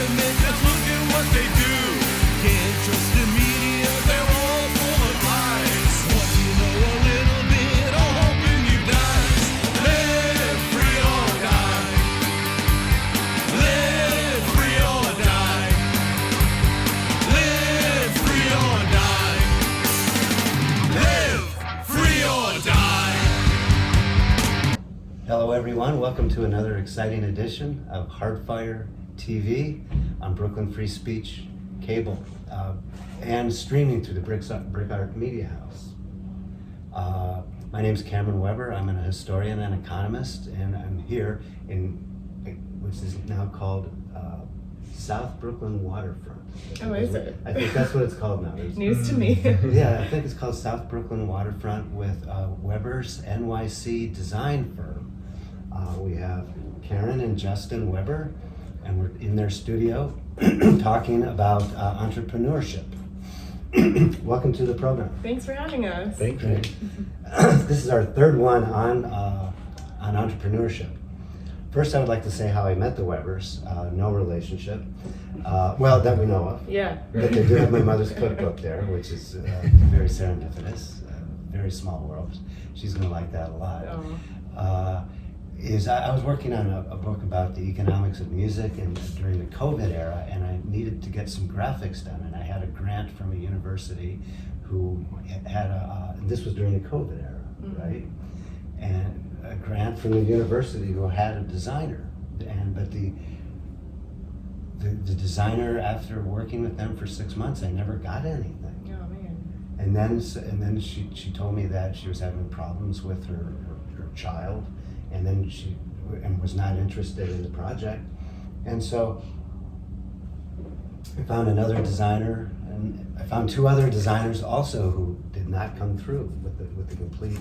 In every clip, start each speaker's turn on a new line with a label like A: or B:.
A: government, just look at what they do. Can't trust the media, they're all full of lies. What you know a little bit, or hoping you die. Live free or die. Live free or die. Live free or die. Live free or die.
B: Hello everyone, welcome to another exciting edition of Hardfire TV on Brooklyn Free Speech Cable and streaming through the BRIC Arts Media House. My name is Cameron Weber. I'm a historian and economist, and I'm here in which is now called South Brooklyn Waterfront.
C: Oh, is it?
B: I think that's what it's called now.
C: News to me.
B: Yeah, I think it's called South Brooklyn Waterfront with Webers NYC design firm. We have Karen and Justin Weber, and we're in their studio talking about entrepreneurship. Welcome to the program.
C: Thanks for having us.
D: Thank you.
B: This is our third one on entrepreneurship. First, I would like to say how I met the Webers. No relationship, well, that we know of.
C: Yeah.
B: But they do have my mother's cookbook there, which is very serendipitous. Very small world. She's going to like that a lot.
C: Oh.
B: I was working on a book about the economics of music and during the COVID era, and I needed to get some graphics done, and I had a grant from a university who had and this was during the COVID era, right? And a grant from the university who had a designer, but the designer, after working with them for 6 months, I never got anything.
C: Oh man.
B: And then she told me that she was having problems with her child, and then she was not interested in the project. And so I found another designer, and I found two other designers also who did not come through with the complete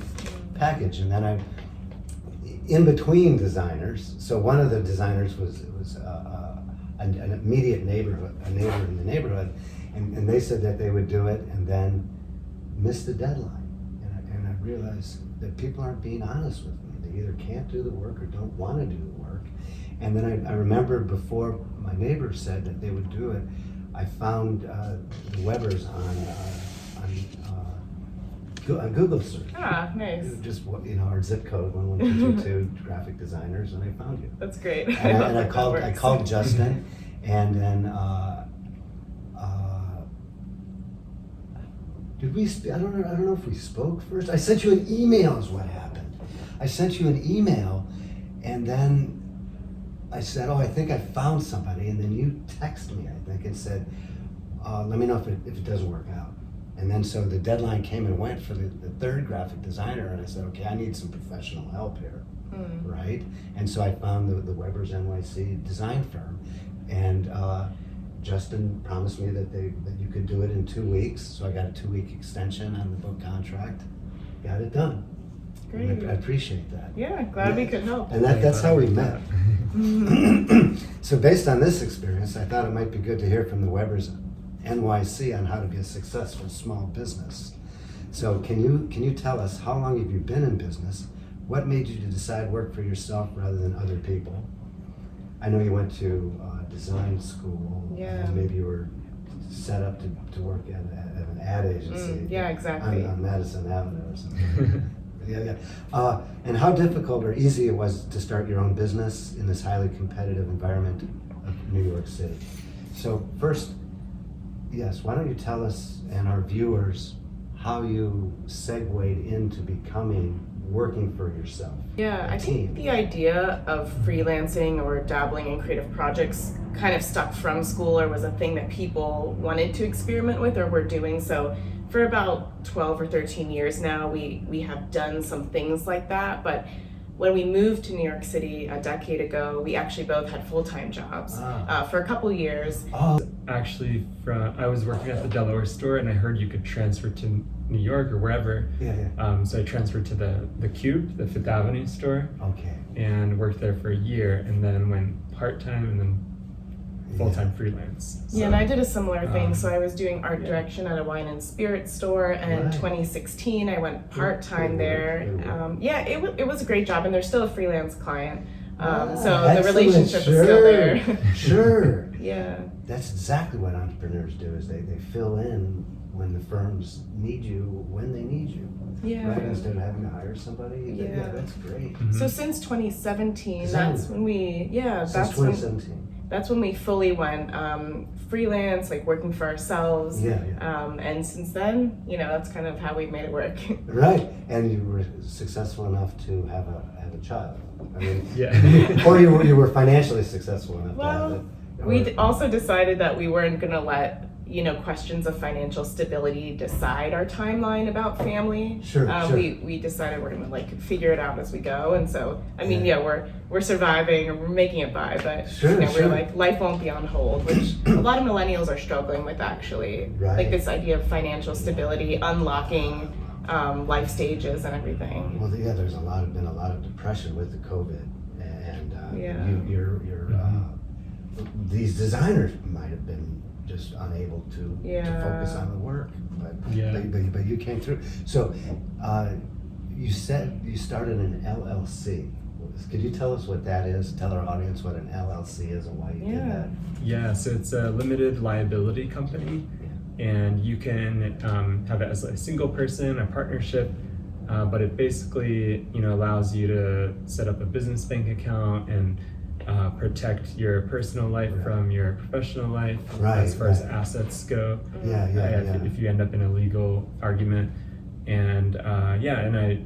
B: package. And then in between designers, so one of the designers was an immediate neighbor in the neighborhood, and they said that they would do it and then missed the deadline. And I realized that people aren't being honest with me. They either can't do the work or don't want to do the work. And then I remembered before my neighbor said that they would do it, I found the Webers on Google search.
C: Ah, nice.
B: Just our zip code 11222 graphic designers, and I found you.
C: That's great.
B: And I called Justin, and then did we? I don't know if we spoke first. I sent you an email. Is what happened. I sent you an email, and then I said, "Oh, I think I found somebody," and then you texted me, I think, and said, "Let me know if it doesn't work out." And then so the deadline came and went for the third graphic designer, and I said, "Okay, I need some professional help here." Right? And so I found the Webers NYC design firm, and Justin promised me that you could do it in 2 weeks. So I got a 2-week extension on the book contract. Got it done.
C: Great.
B: And I appreciate that.
C: Yeah, glad we could help.
B: And that's how we met. So based on this experience, I thought it might be good to hear from the Webers NYC on how to be a successful small business. So can you tell us, how long have you been in business? What made you to decide work for yourself rather than other people? I know you went to design school.
C: Yeah.
B: And maybe you were set up to work at an ad agency.
C: Yeah, exactly.
B: On Madison Avenue or something. Yeah. And how difficult or easy it was to start your own business in this highly competitive environment of New York City. So first, yes, why don't you tell us and our viewers how you segued into working for yourself?
C: Yeah, I think the idea of freelancing or dabbling in creative projects kind of stuck from school, or was a thing that people wanted to experiment with or were doing. So for about 12 or 13 years now, we have done some things like that. But when we moved to New York City a decade ago, we actually both had full-time jobs for a couple years.
D: Actually, I was working at the Delaware store, and I heard you could transfer to New York or wherever. So I transferred to the Cube, the Fifth Avenue store.
B: Okay.
D: And worked there for a year, and then went part-time, and then full-time freelance. So,
C: yeah, and I did a similar thing. So I was doing art direction at a wine and spirit store, and in 2016 I went part-time there. Yeah, it was a great job, and there's still a freelance client. So the
B: Excellent,
C: relationship is still there.
B: Sure.
C: Yeah.
B: That's exactly what entrepreneurs do, is they fill in when the firms need you, when they need you.
C: Yeah.
B: Right, instead of having to hire somebody.
C: Yeah.
B: That's great.
C: So since 2017,
B: Since
C: that's when we,
B: Since 2017.
C: that's when we fully went freelance, like working for ourselves.
B: Yeah.
C: And since then, that's kind of how we've made it work.
B: Right, and you were successful enough to have a child. I mean,
D: Yeah.
B: or you were financially successful enough to
C: Well,
B: have it.
C: we also decided that we weren't going to let questions of financial stability decide our timeline about family.
B: Sure.
C: We decided we're going to figure it out as we go, and so
B: Yeah.
C: we're surviving and we're making it by, but
B: Sure.
C: we're like, life won't be on hold, which a lot of millennials are struggling with, actually.
B: Right.
C: Like this idea of financial stability, unlocking life stages and everything.
B: Well, yeah, there's been a lot of depression with the COVID, and you're these designers might have been just unable to focus on the work, but you came through. So you said you started an LLC. Could you tell us what that is? Tell our audience what an LLC is and why you did that.
D: Yeah, so it's a limited liability company, and you can have it as a single person, a partnership, but it basically allows you to set up a business bank account and protect your personal life from your professional life as far as assets go. If you end up in a legal argument. And and I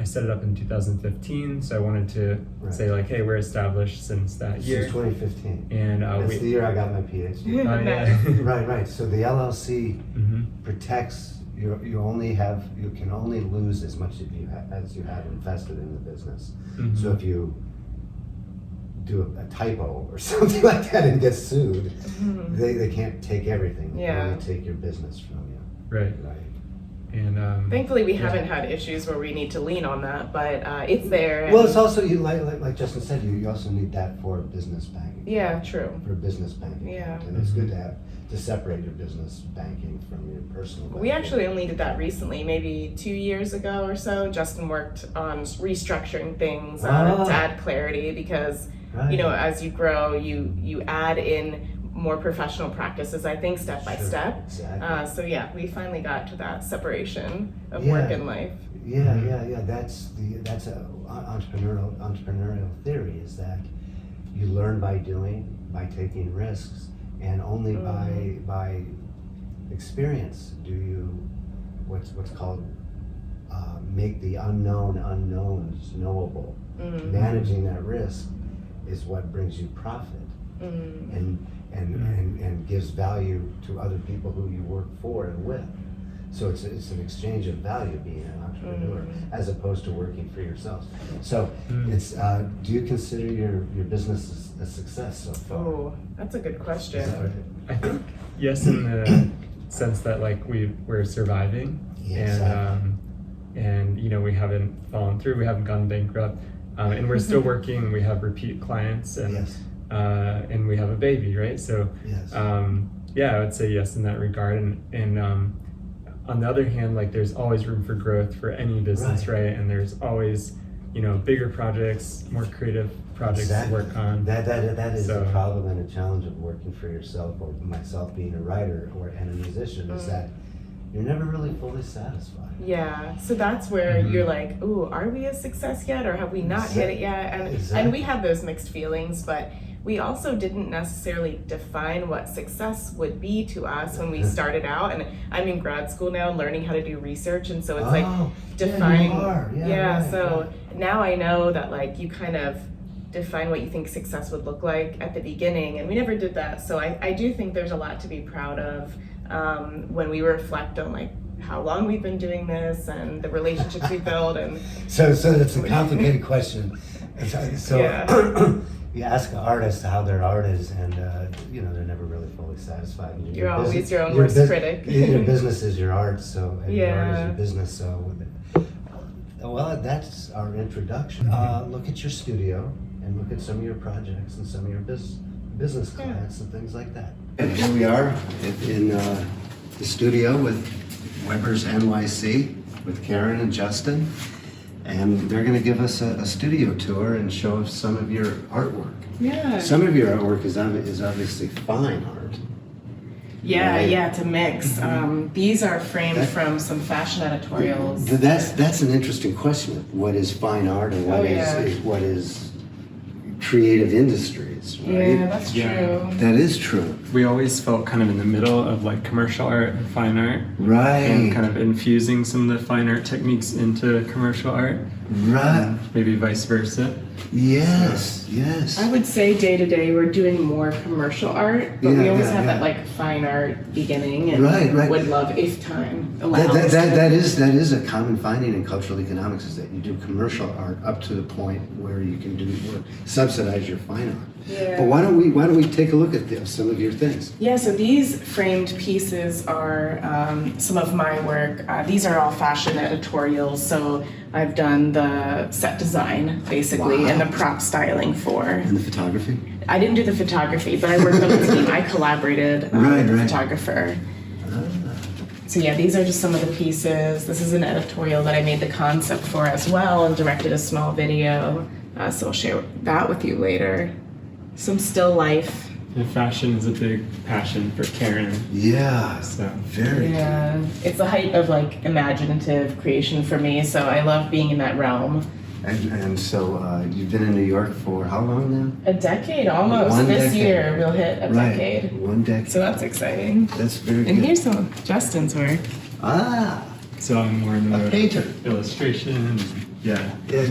D: set it up in 2015, so I wanted to say hey, we're established since that year.
B: Since 2015.
D: And
B: that's the year I got my PhD. Right. So the LLC protects you can only lose as much as you have invested in the business. So if you do a typo or something like that and get sued, they can't take everything. They only take your business from you.
D: Right. And
C: thankfully, we haven't had issues where we need to lean on that, but it's there.
B: Well, it's also like Justin said, you also need that for business banking.
C: Yeah, true.
B: For business banking.
C: Yeah.
B: And it's good to separate your business banking from your personal banking.
C: We actually only did that recently, maybe 2 years ago or so. Justin worked on restructuring things to add clarity because, as you grow, you add in more professional practices, I think, step by step.
B: Exactly.
C: So we finally got to that separation of work and life.
B: Yeah. That's a entrepreneurial theory, is that you learn by doing, by taking risks, and only by experience do you what's called make the unknown unknowns knowable. Managing that risk is what brings you profit. And gives value to other people who you work for and with. So it's an exchange of value being an entrepreneur as opposed to working for yourself. So it's do you consider your business a success so far?
C: Oh, that's a good question.
D: I think yes, in the sense that we're surviving, and we haven't fallen through, we haven't gone bankrupt, and we're still working. We have repeat clients, and and we have a baby, right? So I would say yes in that regard. And on the other hand, there's always room for growth for any business, right? And there's always bigger projects, more creative projects to work on.
B: That is the problem and a challenge of working for yourself, or myself being a writer and a musician, is that you're never really fully satisfied.
C: Yeah, so that's where you're like, ooh, are we a success yet, or have we not hit it yet? And we have those mixed feelings, but we also didn't necessarily define what success would be to us when we started out. And I'm in grad school now, learning how to do research, and so it's defining. Now I know that you kind of define what you think success would look like at the beginning, and we never did that. So I do think there's a lot to be proud of when we reflect on how long we've been doing this and the relationships we build. And
B: so it's a complicated question. You ask an artist how their art is, and they're never really fully satisfied.
C: You're always your own worst critic.
B: Your business is your art, and your art is your business. So, that's our introduction. Look at your studio and look at some of your projects and some of your business clients and things like that. And here we are in the studio with Webers NYC with Karen and Justin. and they're going to give us a studio tour and show us some of your artwork.
C: Yeah.
B: Some of your artwork is obviously fine art.
C: Yeah,
B: Right.
C: yeah, it's a mix. These are framed from some fashion editorials.
B: That's an interesting question. What is fine art and what is creative industries, right?
C: Yeah, that's true.
D: Yeah.
B: That is true.
D: We always felt kind of in the middle of like commercial art and fine art,
B: Right.
D: and kind of infusing some of the fine art techniques into commercial art,
B: Right.
D: maybe vice versa.
B: Yes, yes.
C: I would say day to day we're doing more commercial art, but we
B: Yeah,
C: always
B: yeah,
C: have
B: yeah.
C: that like fine art beginning, and
B: Right.
C: would love if time allows.
B: That is a common finding in cultural economics, is that you do commercial art up to the point where you can subsidize your fine art.
C: Yeah.
B: But why don't we take a look at some of your things?
C: Yeah, so these framed pieces are some of my work. These are all fashion editorials, so I've done the set design, basically,
B: Wow.
C: and the prop styling for.
B: And the photography?
C: I didn't do the photography, but I worked on the team. I collaborated with the
B: Right.
C: photographer. So yeah, these are just some of the pieces. This is an editorial that I made the concept for as well and directed a small video. So I'll share that with you later. Some still life.
D: And fashion is a big passion for Karen.
B: Yeah,
D: So
B: very.
C: Yeah, it's the height of like imaginative creation for me. So I love being in that realm.
B: And so you've been in New York for how long now?
C: A decade almost.
B: One
C: This
B: decade.
C: year we'll hit a decade.
B: One decade.
C: So that's exciting.
B: That's very
C: And
B: good.
C: here's some of Justin's work.
B: Ah,
D: So I'm more in
B: a
D: the
B: painter.
D: illustration, yeah,
B: Yeah.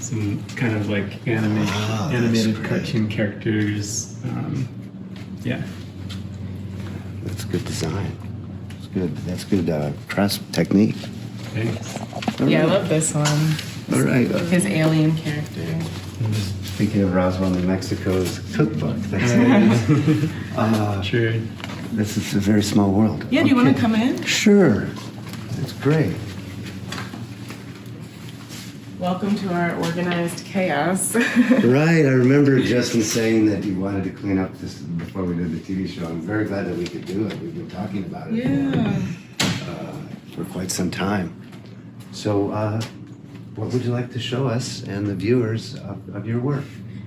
D: some kind of like
B: Wow, that's
D: animated
B: great.
D: cartoon characters. Yeah.
B: That's good design. That's good. That's good press technique.
D: Thanks.
C: Yeah, I love this one.
B: All right.
C: His alien character.
B: Speaking of Roswell, New Mexico's cookbook. That's
D: Sure.
B: this is a very small world.
C: Yeah, do you want
B: Okay.
C: to come in?
B: Sure. That's great.
C: Welcome to our organized chaos.
B: Right. I remember Justin saying that he wanted to clean up this before we did the TV show. I'm very glad that we could do it. We've been talking about it
C: Yeah.
B: for quite some time. So, what would you like to show us and the viewers of your work?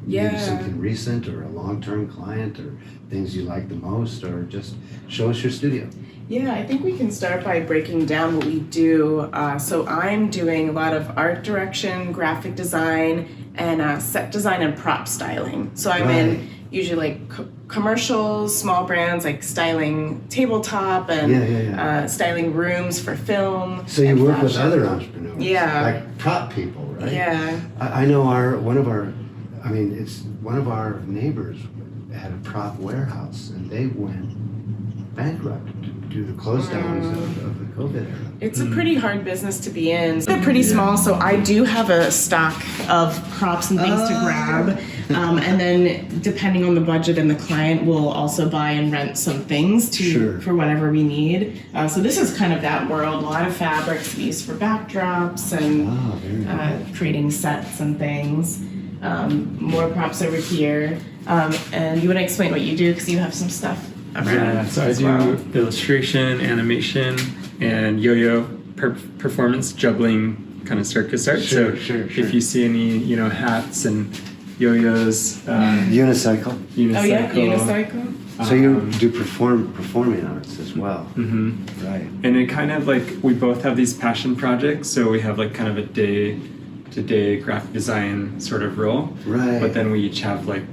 C: Yeah.
B: Maybe something recent or a long-term client or things you like the most, or just show us your studio.
C: Yeah, I think we can start by breaking down what we do. So I'm doing a lot of art direction, graphic design, and set design and prop styling. So I'm
B: Right.
C: in usually like commercials, small brands, like styling tabletop and
B: Yeah.
C: styling rooms for film.
B: So you
C: and
B: work with
C: fashion.
B: other entrepreneurs,
C: Yeah.
B: like prop people, right?
C: Yeah.
B: I know one of our neighbors had a prop warehouse, and they went bankrupt due to close downs of the COVID era.
C: It's a pretty hard business to be in. They're pretty small, so I do have a stock of props and things to grab. And then depending on the budget and the client, we'll also buy and rent some things
B: Sure.
C: for whatever we need. So this is kind of that world. A lot of fabrics we use for backdrops and
B: Oh, very good.
C: creating sets and things. More props over here. And you want to explain what you do because you have some stuff around
D: Yeah, so I
C: as
D: do
C: well.
D: illustration, animation, and yo-yo performance juggling kind of circus art.
B: Sure,
D: so
B: sure.
D: if you see any, hats and yo-yos,
B: Unicycle.
D: unicycle.
C: Oh yeah, unicycle.
B: So you do performing arts as well,
D: hmm
B: right?
D: And it kind of like, we both have these passion projects, so we have like kind of a day-to-day graphic design sort of role.
B: Right.
D: But then we each have like,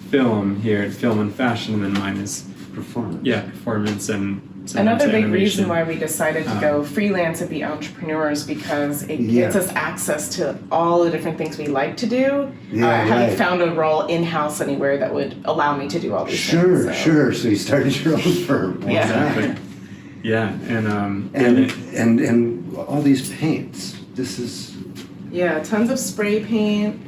D: film here, film and fashion, and then mine is,
B: Performance.
D: performance and
C: Another big
D: animation.
C: reason why we decided to go freelance and be entrepreneurs because it gets us access to all the different things we like to do.
B: Yeah,
C: I haven't
B: right.
C: found a role in-house anywhere that would allow me to do all these
B: Sure,
C: things.
B: sure. So you started your own firm.
C: Yeah.
D: Exactly. Yeah, and
B: And all these paints. This is
C: Yeah, tons of spray paint,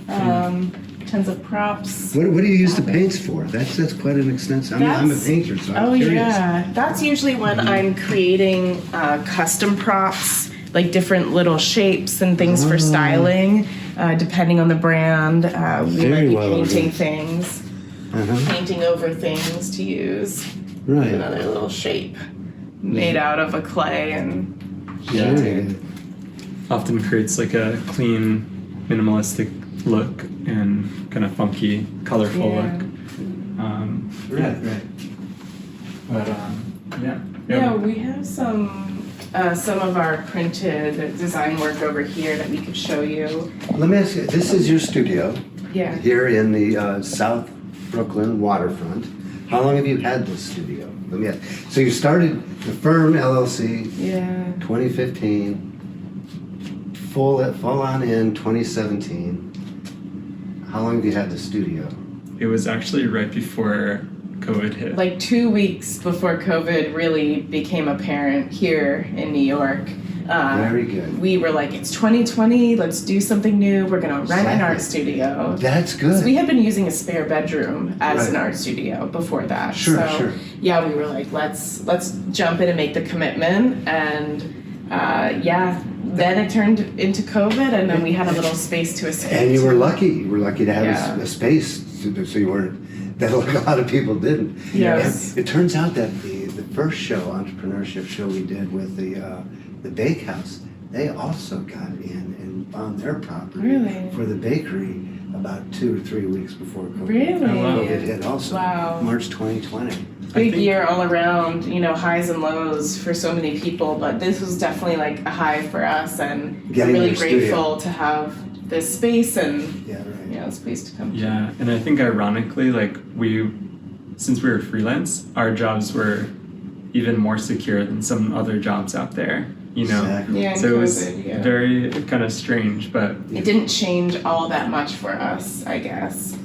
C: tons of props.
B: what do you use the paints for? That's quite an extensive. I'm a
C: That's-
B: painter, so I'm curious.
C: Yeah, that's usually when I'm creating custom props, like different little shapes and things for styling, depending on the brand. We
B: Very
C: might be
B: well
C: painting
B: organized.
C: things,
B: Uh-huh.
C: painting over things to use.
B: Right.
C: Another little shape made out of a clay and
B: Very good.
D: often creates like a clean, minimalistic look and kind of funky, colorful
C: Yeah.
D: look.
B: Right.
D: But yeah.
C: Yeah, we have some of our printed design work over here that we could show you.
B: Let me ask you, this is your studio
C: Yeah.
B: here in the South Brooklyn Waterfront. How long have you had this studio? Let me ask. So you started the firm LLC
C: Yeah.
B: 2015, full on in 2017. How long have you had the studio?
D: It was actually right before COVID hit.
C: Like 2 weeks before COVID really became apparent here in New York.
B: Very good.
C: We were like, it's 2020, let's do something new. We're gonna rent an art studio.
B: That's good.
C: So we had been using a spare bedroom as an
B: Right.
C: art studio before that.
B: Sure,
C: so,
B: sure.
C: Yeah, we were like, let's jump in and make the commitment. And then it turned into COVID, and then we had a little space to escape.
B: And you were lucky. You were lucky to have
C: Yeah.
B: a space, so you weren't. That like a lot of people didn't.
C: Yes.
B: And it turns out that the first show, entrepreneurship show we did with the bakehouse, they also got in and on their property
C: Really?
B: for the bakery about 2 or 3 weeks before COVID.
C: Really?
D: Oh, wow.
B: COVID hit also.
C: Wow.
B: March 2020.
C: Big
D: think-
C: year all around, highs and lows for so many people, but this was definitely like a high for us, and
B: Getting
C: I'm really
B: your studio.
C: grateful to have this space and
B: Yeah, right.
C: this place to come to.
D: Yeah, and I think ironically, like since we were freelance, our jobs were even more secure than some other jobs out there,
B: Exactly.
C: Yeah, and
D: So it was
C: COVID, yeah.
D: very kind of strange, but
C: It didn't change all that much for us, I guess.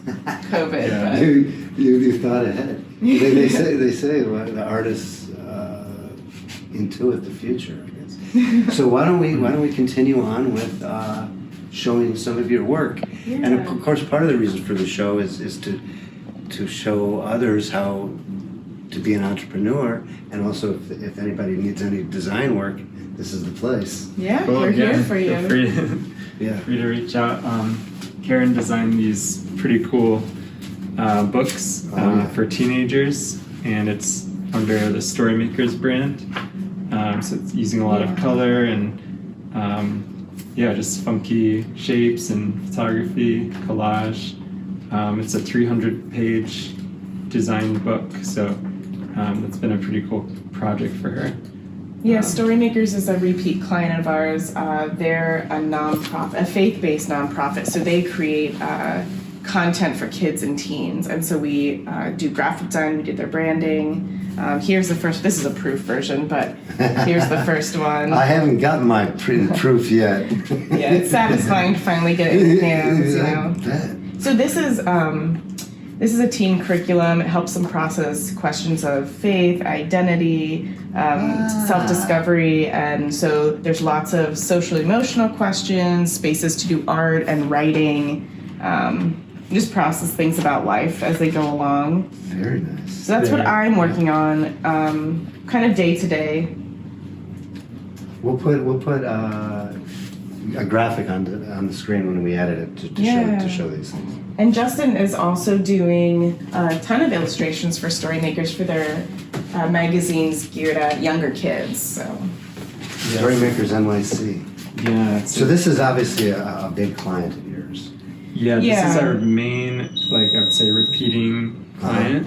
C: COVID,
D: Yeah.
C: but
B: You thought ahead. They say well, the artists intuit the future, I guess. So why don't we continue on with showing some of your work? And
C: Yeah.
B: of course, part of the reason for the show is to show others how to be an entrepreneur, and also if anybody needs any design work, this is the place.
C: yeah,
D: cool,
C: we're here for
D: feel
C: you.
D: free,
B: Yeah.
D: free to reach out. Karen designed these pretty cool books
B: yeah.
D: for teenagers, and it's under the Storymakers brand. So it's using a lot of color and just funky shapes and photography, collage. It's a 300-page design book, so that's been a pretty cool project for her.
C: Yeah, Storymakers is a repeat client of ours. They're a nonprofit, a faith-based nonprofit, so they create content for kids and teens. And so we do graphic design, we did their branding. Here's the first, this is a proof version, but here's the first one.
B: I haven't gotten my printed proof yet.
C: Yeah, it's satisfying to finally get it in your hands,
B: I bet.
C: So this is a teen curriculum. It helps them process questions of faith, identity, self-discovery, and so there's lots of social emotional questions, spaces to do art and writing, just process things about life as they go along.
B: Very nice.
C: So that's what I'm working on, kind of day to day.
B: We'll put a graphic on the screen when we edit it to show these things.
C: And Justin is also doing a ton of illustrations for Storymakers for their magazines geared at younger kids. So
B: Storymakers NYC.
D: Yeah.
B: So this is obviously a big client of yours.
D: Yeah, this
C: Yeah.
D: is our main, I would say, repeating client.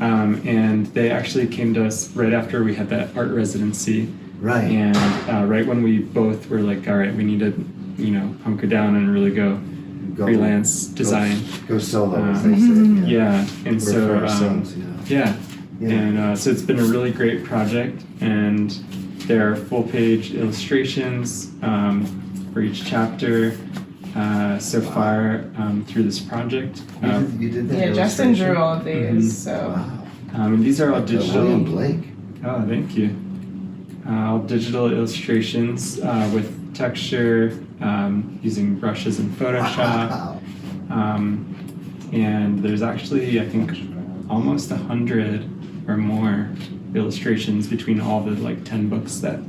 D: And they actually came to us right after we had that art residency.
B: Right.
D: And right when we both were like, all right, we need to, hunker down and really go freelance design.
B: Go solo, as they say.
D: Yeah, and
B: Work
D: so,
B: for ourselves,
D: yeah.
B: Yeah.
D: And so it's been a really great project, and there are full-page illustrations for each chapter so far through this project.
B: You did that
C: yeah, Justin
B: illustration?
C: drew all of these. So
B: Wow.
D: And these are all
B: William
D: digital.
B: Blake.
D: Oh, thank you. All digital illustrations with texture, using brushes in Photoshop.
B: Wow.
D: And there's actually, I think, almost 100 or more illustrations between all the 10 books that.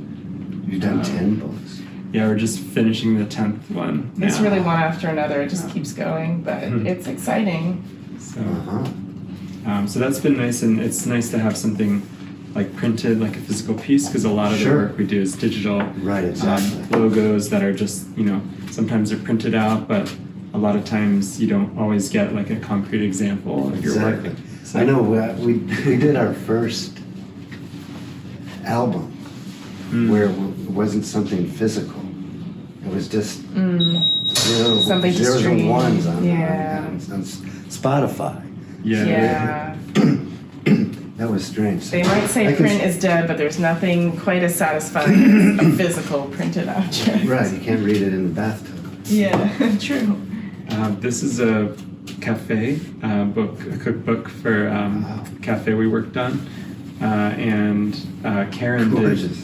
B: You've done 10 books.
D: Yeah, we're just finishing the 10th one.
C: it's
D: now.
C: really one after another. It just keeps going, but it's exciting.
D: So,
B: Uh-huh.
D: so that's been nice, and it's nice to have something like printed like a physical piece, because a lot of the
B: Sure.
D: work we do is digital.
B: Right, exactly.
D: Logos that are just, sometimes they're printed out, but a lot of times you don't always get like a concrete example of your
B: Exactly.
D: work. So,
B: I know we did our first album where it wasn't something physical. It was just
C: Something to
B: zeros and
C: stream.
B: ones on Spotify.
C: Yeah.
B: That was strange.
C: They might say
B: I can-
C: print is dead, but there's nothing quite as satisfying as a physical printed object.
B: Right, you can't read it in the bathtub.
C: Yeah, true.
D: this is a cafe book, a cookbook for cafe we worked on, and Karen
B: Gorgeous.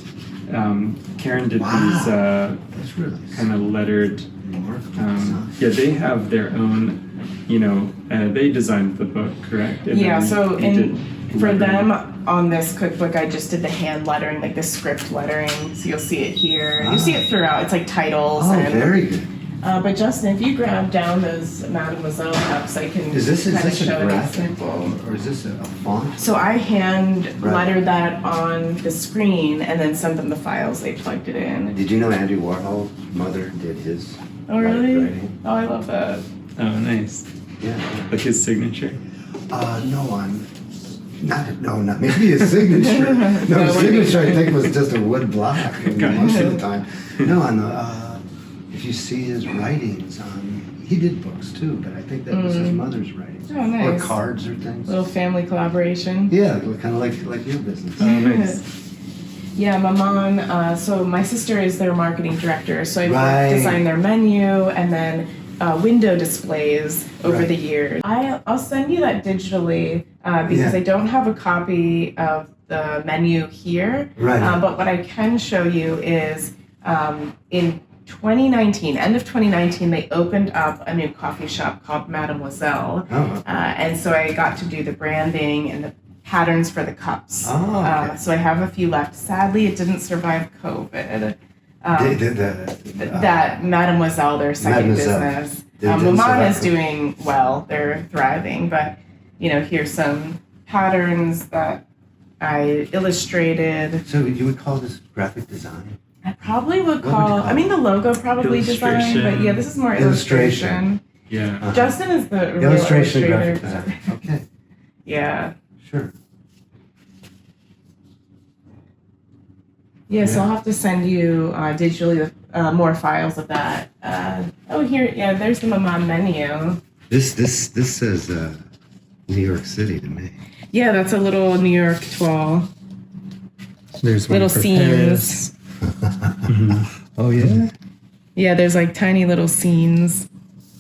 D: did
B: Wow.
D: these
B: That's really
D: kind of lettered. Yeah, they have their own. They designed the book, correct? And
C: Yeah,
D: then
C: so
D: you did
C: for
D: lettering.
C: them on this cookbook, I just did the hand lettering, like the script lettering. So you'll see it here. You see it throughout. It's like titles.
B: Oh,
C: and,
B: very good.
C: But Justin, if you grab down those Mademoiselle cups, I can
B: Is this
C: kind of
B: a
C: show an
B: graphic
C: example.
B: or is this a font?
C: So I hand
B: Right.
C: lettered that on the screen and then sent them the files. They plugged it in.
B: Did you know Andy Warhol's mother did his
C: Oh, really?
B: writing?
C: Oh, I love that.
D: Oh, nice.
B: Yeah.
D: Like his signature.
B: Not maybe his signature. No, his
C: what do you
B: signature I think was just a wood block most of the time. No, on the if you see his writings he did books too, but I think that was his mother's writings.
C: Oh, nice.
B: Or cards or things.
C: Little family collaboration.
B: Yeah, kind of like your business.
D: Oh, nice.
C: Yeah, my mom, so my sister is their marketing director, so I
B: Right.
C: designed their menu and then window displays over
B: Right.
C: the years. I'll send you that digitally because
B: Yeah.
C: I don't have a copy of the menu here.
B: Right.
C: But what I can show you is in 2019, end of 2019, they opened up a new coffee shop called Mademoiselle.
B: Oh.
C: And so I got to do the branding and the patterns for the cups.
B: Oh, okay.
C: So I have a few left. Sadly, it didn't survive COVID. That Mademoiselle, their second
B: Mademoiselle.
C: business.
B: Didn't
C: Maman
B: survive
C: is
B: COVID.
C: doing well. They're thriving. But, here's some patterns that I illustrated.
B: So you would call this graphic design?
C: I probably would
B: What would you
C: call,
B: call
C: I mean, the logo probably design,
D: Illustration.
C: but yeah, this is more illustration.
D: Yeah.
C: Justin is the real
B: Illustration
C: illustrator.
B: graphic design. Okay,
C: Yeah.
B: sure.
C: Yeah, so I'll have to send you digitally more files of that. There's the Maman menu.
B: This says New York City to me.
C: Yeah, that's a little New York toile.
D: There's one
C: Little
D: for
C: scenes.
B: Oh yeah.
C: Yeah, there's like tiny little scenes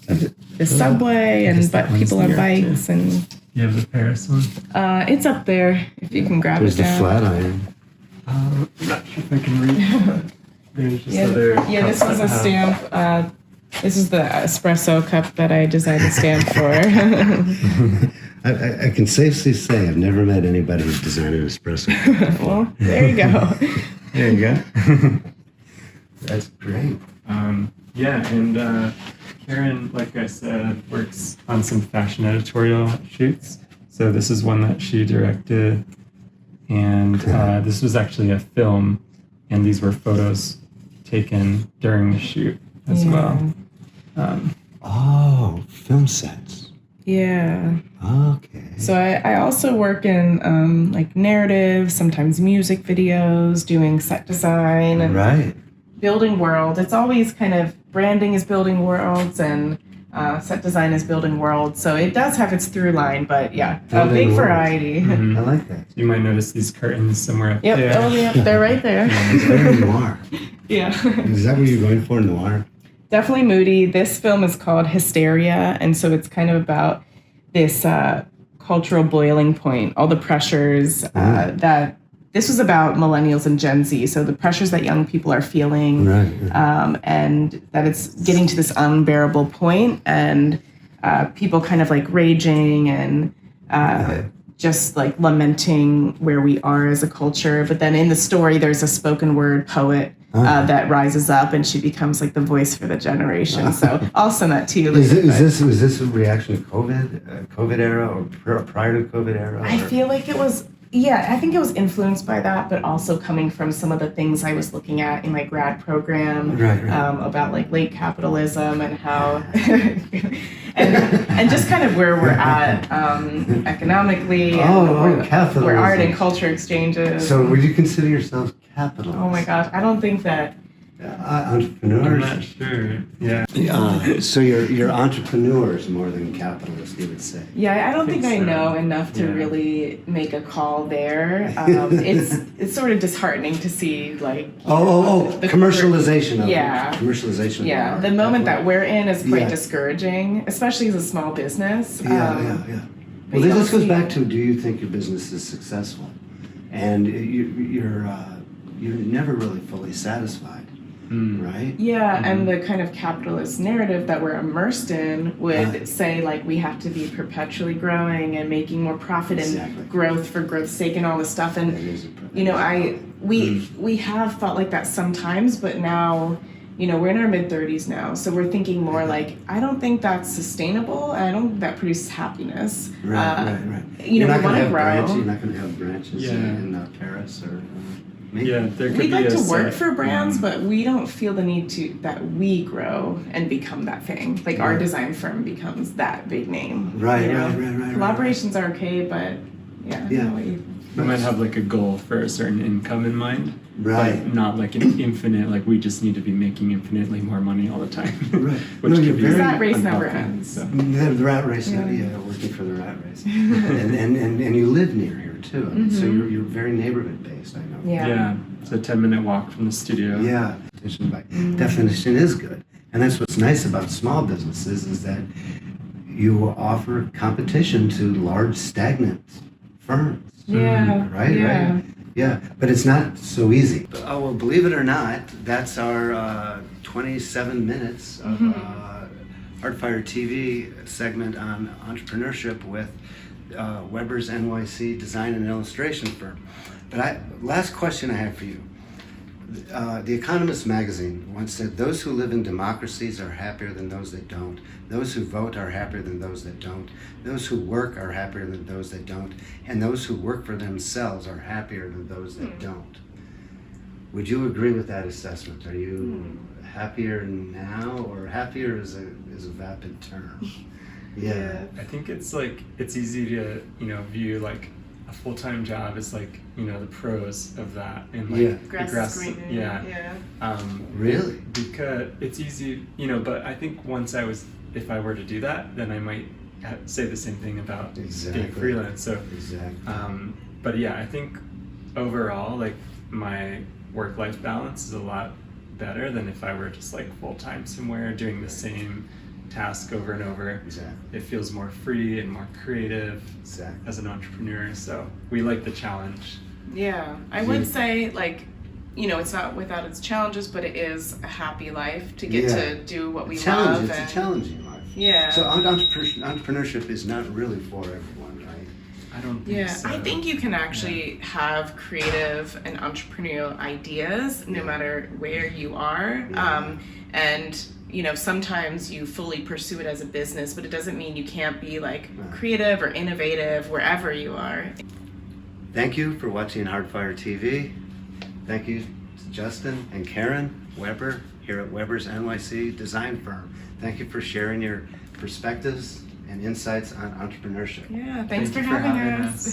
C: of the subway and
D: guess that one's
C: people on
D: New York, too.
C: bikes and
D: You have the Paris one?
C: it's up there if you can grab
B: There's
C: it
B: the
C: down.
B: Flatiron.
D: I'm not sure if I can read. There's just other.
C: Yeah, this
D: cups
C: was a
D: that have-
C: stamp. This is the espresso cup that I designed a stamp for.
B: I can safely say I've never met anybody who's designed an espresso.
C: Well, there you go.
D: There you go.
B: That's great.
D: Yeah, and Karen, like I said, works on some fashion editorial shoots. So this is one that she directed, and this was actually a film, and these were photos taken during the shoot as well.
B: Oh, film sets.
C: Yeah.
B: Okay.
C: So I also work in like narrative, sometimes music videos, doing set design and
B: Right.
C: building world. It's always kind of branding is building worlds and set design is building worlds. So it does have its through line, but yeah, a
B: Building
C: big
B: worlds.
C: variety.
D: Mhm.
B: I like that.
D: You might notice these curtains somewhere up
C: Yep,
D: there.
C: oh yeah, they're right there.
B: It's very noir.
C: Yeah.
B: Is that what you're going for, noir?
C: Definitely moody. This film is called Hysteria, and so it's kind of about this cultural boiling point, all the pressures that this was about millennials and Gen Z, so the pressures that young people are feeling,
B: Right.
C: and that it's getting to this unbearable point, and people kind of like raging and just like lamenting where we are as a culture. But then in the story, there's a spoken word poet that rises up, and she becomes like the voice for the generation. So I'll send that to you later.
B: Was this a reaction to COVID era or prior to COVID era?
C: I
B: or-
C: feel like it was Yeah, I think it was influenced by that, but also coming from some of the things I was looking at in my grad program
B: Right.
C: about like late capitalism and how, and just kind of where we're at economically, and
B: capitalism.
C: where art and culture exchanges.
B: So would you consider yourself capitalist?
C: Oh my gosh, I don't think that.
B: Entrepreneurs.
D: I'm not sure. Yeah.
B: So you're entrepreneurs more than capitalists, you would say.
C: Yeah, I don't think I
D: so.
C: know enough to
D: Yeah.
C: really make a call there. It's sort of disheartening to see like the
B: commercialization of
C: Yeah.
B: it. Commercialization.
C: Yeah,
B: of
C: the
B: art.
C: moment that we're in is quite
B: Yeah.
C: discouraging, especially as a small business.
B: Yeah.
C: but
B: Well,
C: you
B: this goes
C: also-
B: back to: do you think your business is successful? And you're never really fully satisfied, right?
C: Yeah, and the kind of capitalist narrative that we're immersed in would say like we have to be perpetually growing and making more profit
B: Exactly.
C: and growth for growth's sake and all this stuff. And
B: That is a
C: you know, we have thought like that sometimes, but now, you know, we're in our mid-30s now, so we're thinking more like, I don't think that's sustainable, and I don't think that produces happiness.
B: Right.
C: You
B: You're
C: know,
B: not
C: we
B: gonna
C: want to
B: have
C: grow.
B: branches. You're not going to have branches
D: Yeah.
B: in Paris or maybe.
D: Yeah, there could
C: We'd
D: be
C: like
D: a
C: to work
D: set-
C: for brands, but we don't feel the need to that we grow and become that thing. Like our
B: Right.
C: design firm becomes that big name.
B: Right,
C: you know?
B: right.
C: Collaborations are okay, but yeah.
B: Yeah.
C: no,
D: We might have like a goal for a certain income in mind,
B: Right.
D: but not like an infinite. Like we just need to be making infinitely more money all the time,
B: Right.
D: which
B: No,
D: could
B: you're
D: be
B: very-
C: that race never
D: unhealthy,
C: ends.
D: so.
B: The rat race,
C: Yeah.
B: working for the rat race, and you live near here too. I mean, so you're very neighborhood based. I know.
C: Yeah.
D: Yeah, it's a 10-minute walk from the studio.
B: Yeah. By definition is good, and that's what's nice about small businesses is that you offer competition to large stagnant firms.
C: Yeah.
B: Right.
C: Yeah.
B: Right. Yeah, but it's not so easy. Oh well, believe it or not, that's our 27 minutes of Hardfire TV segment on entrepreneurship with Webers NYC Design and Illustration Firm. But last question I have for you. The Economist magazine once said, "Those who live in democracies are happier than those that don't. Those who vote are happier than those that don't. Those who work are happier than those that don't. And those who work for themselves are happier than those that don't." Would you agree with that assessment? Are you happier now, or happier is a vapid term? Yeah.
D: I think it's like it's easy to view like a full-time job as like the pros of that and like
B: Yeah.
D: the
C: Grass is greener.
D: yeah.
B: Really?
D: Because it's easy, but I think if I were to do that, then I might say the same thing about
B: Exactly.
D: being freelance. So,
B: Exactly.
D: but yeah, I think overall, like my work-life balance is a lot better than if I were just like full-time somewhere doing the same task over and over.
B: Exactly.
D: It feels more free and more creative
B: Exactly.
D: as an entrepreneur. So we like the challenge.
C: Yeah. I would say like, it's not without its challenges, but it is a happy life to get to do what we love.
B: It's a challenging life.
C: Yeah.
B: So entrepreneurship is not really for everyone, right?
D: I don't think
C: Yeah,
D: so.
C: I think you can actually have creative and entrepreneurial ideas no matter where you are.
B: Yeah.
C: And sometimes you fully pursue it as a business, but it doesn't mean you can't be like
B: Right.
C: creative or innovative wherever you are.
B: Thank you for watching Hardfire TV. Thank you to Justin and Karen Weber here at Webers NYC Design Firm. Thank you for sharing your perspectives and insights on entrepreneurship.
C: Yeah, thanks
D: Thank
C: for
D: you for
C: having
D: having
C: us.
D: us.